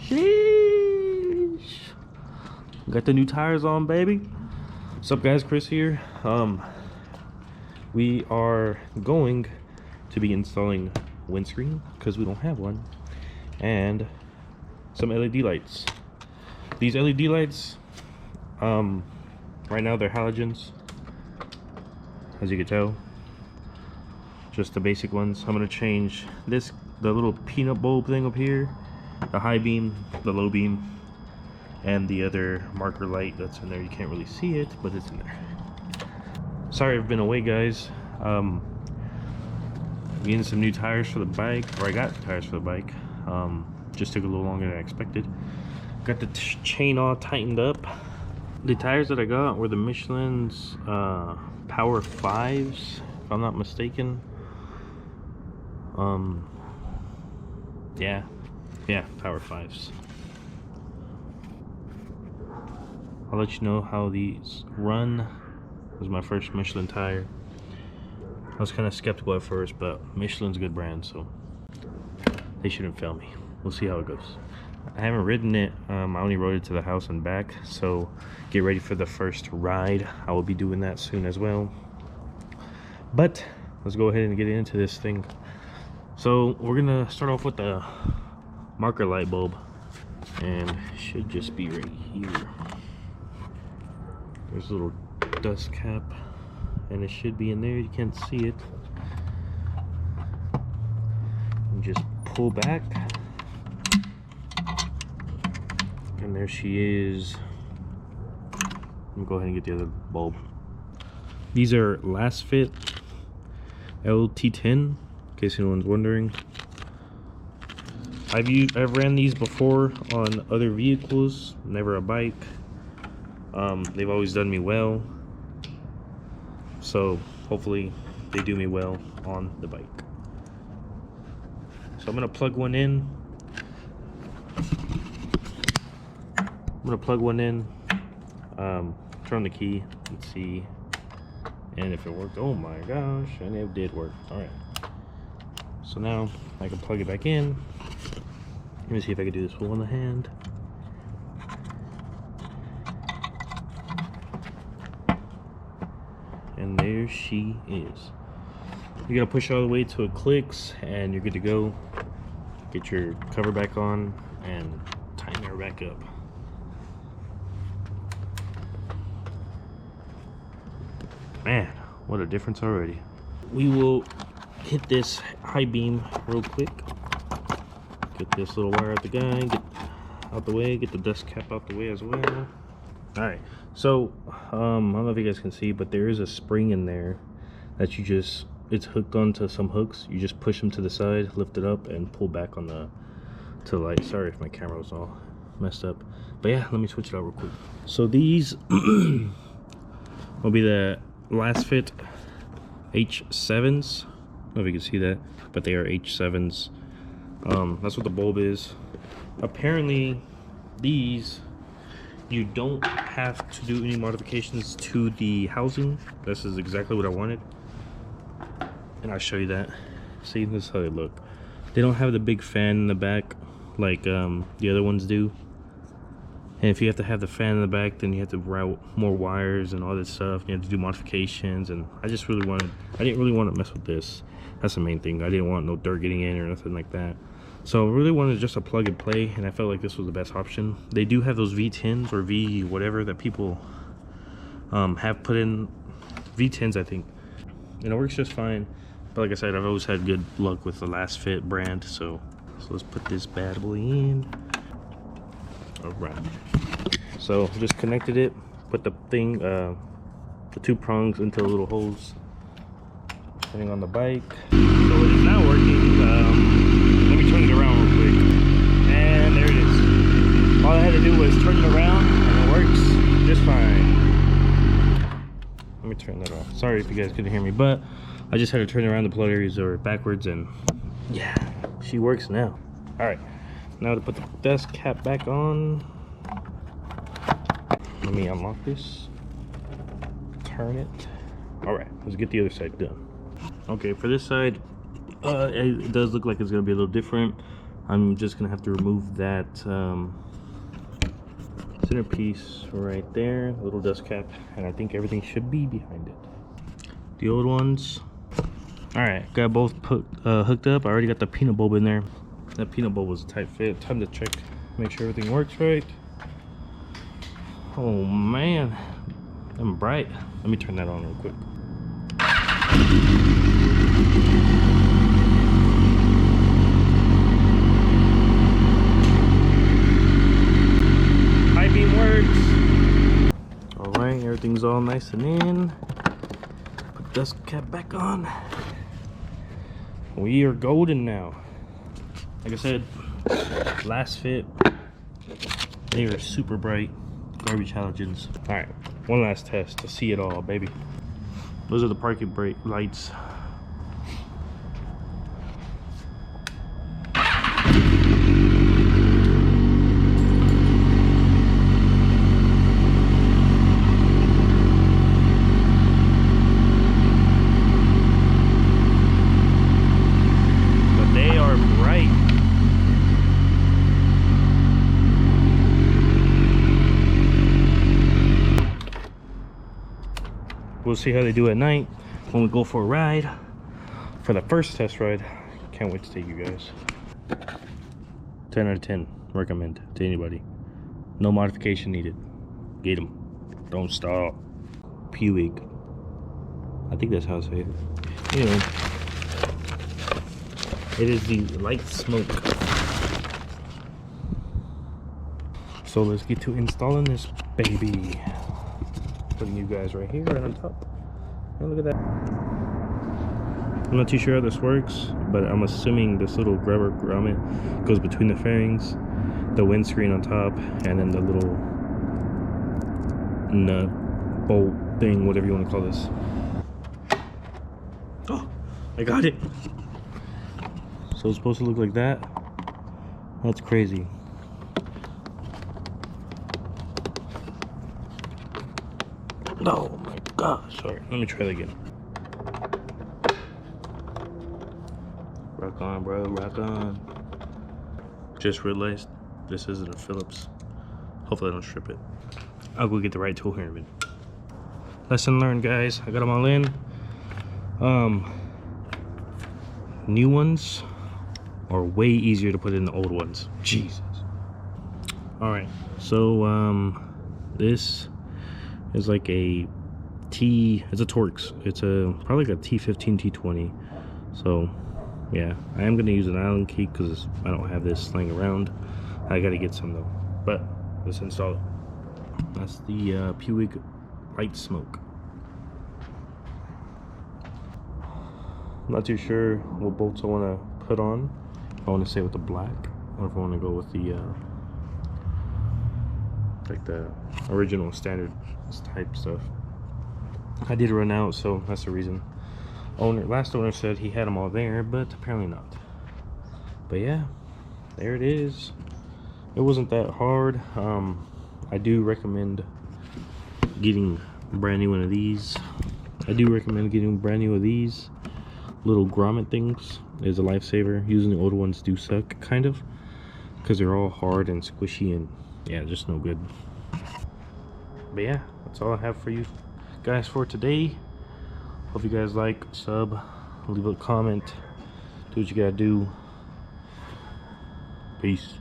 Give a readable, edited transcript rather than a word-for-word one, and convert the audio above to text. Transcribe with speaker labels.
Speaker 1: Sheesh. Got the new tires on, baby. What's up, guys? Chris here. We are going to be installing windscreen because we don't have one, and some LED lights. These LED lights, right now they're halogens, as you can tell. Just the basic ones. I'm gonna change this, the little peanut bulb thing up here, the high beam, the low beam, and the other marker light that's in there. You can't really see it, but it's in there. Sorry I've been away, guys. Getting some new tires for the bike, or I got tires for the bike. Just took a little longer than I expected. Got the chain all tightened up. The tires that I got were the Michelin's Power 5s, if I'm not mistaken. Yeah, Power 5s. I'll let you know how these run. This was my first Michelin tire. I was kind of skeptical at first, but Michelin's a good brand, so they shouldn't fail me. We'll see how it goes. I haven't ridden it. I only rode it to the house and back, so get ready for the first ride. I will be doing that soon as well. But let's go ahead and get into this thing. So we're gonna start off with the marker light bulb, and it should just be right here. There's a little dust cap, and it should be in there. You can't see it. And just pull back, and there she is. Let me go ahead and get the other bulb. These are Lasfit LT10, in case anyone's wondering. I've ran these before on other vehicles, never a bike. They've always done me well, so hopefully they do me well on the bike. So I'm gonna plug one in. Turn the key and see, and if it worked. Oh my gosh, and it did work. All right, so now I can plug it back in. Let me see if I can do this with one hand. And there she is. You gotta push all the way till it clicks, and you're good to go. Get your cover back on and tighten her back up. Man, what a difference already. We will hit this high beam real quick. Get this little wire out the guy, get out the way, get the dust cap out the way as well. Alright, so I don't know if you guys can see, but there is a spring in there that it's hooked onto some hooks. You just push them to the side, lift it up, and pull back on to the light. Sorry if my camera was all messed up, but yeah, let me switch it out real quick. So these will be the Lasfit H7s. I don't know if you can see that, but they are H7s. That's what the bulb is. Apparently these, you don't have to do any modifications to the housing. This is exactly what I wanted, and I'll show you that. See, this is how they look. They don't have the big fan in the back like the other ones do, and if you have to have the fan in the back, then you have to route more wires and all this stuff. You have to do modifications, and I didn't really want to mess with this. That's the main thing. I didn't want no dirt getting in or nothing like that. So I really wanted just a plug and play, and I felt like this was the best option. They do have those V10s or V whatever that people have put in. V10s, I think, and it works just fine. But like I said, I've always had good luck with the Lasfit brand. So let's put this bad boy in. All right. So just connected it. Put the thing, the two prongs into the little holes. Turning on the bike. So it is now working. Let me turn it around real quick. And there it is. All I had to do was turn it around, and it works just fine. Let me turn that off. Sorry if you guys couldn't hear me, but I just had to turn around. The polaries are backwards, and yeah, she works now. All right, now to put the dust cap back on. Let me unlock this. Turn it. All right, let's get the other side done. Okay, for this side, it does look like it's gonna be a little different. I'm just gonna have to remove that centerpiece right there, little dust cap, and I think everything should be behind it. The old ones. All right, got both hooked up. I already got the peanut bulb in there. That peanut bulb was a tight fit. Time to check, make sure everything works right. Oh man, I'm bright. Let me turn that on real quick. High beam works. All right, everything's all nice and in. Put dust cap back on. We are golden now. Like I said, Lasfit. They are super bright. Garbage halogens. All right, one last test to see it all, baby. Those are the parking brake lights. But they are bright. We'll see how they do at night when we go for a ride. For the first test ride, can't wait to take you guys. 10 out of 10, recommend to anybody. No modification needed. Get them. Don't stop. Puig. I think that's how I say it. Anyway, it is the light smoke. So let's get to installing this baby. Putting you guys right here, right on top. Oh, look at that. I'm not too sure how this works, but I'm assuming this little rubber grommet goes between the fairings, the windscreen on top, and then the little nut bolt thing, whatever you want to call this. Oh, I got it. So it's supposed to look like that. That's crazy. Oh my gosh, sorry, let me try that again. Rock on, bro, rock on. Just realized this isn't a Phillips. Hopefully I don't strip it. I'll go get the right tool here in a minute. Lesson learned, guys. I got them all in. New ones are way easier to put in the old ones. Jesus. Alright, so this is like it's a Torx. It's probably like a T15, T20. So yeah, I am gonna use an Allen key because I don't have this laying around. I gotta get some though. But let's install it. That's the Puig light smoke. I'm not too sure what bolts I want to put on. If I want to stay with the black, or if I want to go with the like the original standard type stuff. I did run out, so that's the reason. Last owner said he had them all there, but apparently not. But yeah, there it is. It wasn't that hard. I do recommend getting a brand new one of these. Little grommet things is a lifesaver. Using the older ones do suck, kind of, because they're all hard and squishy and yeah, just no good. But yeah, that's all I have for you guys for today. Hope you guys like, sub, leave a comment, do what you gotta do. Peace.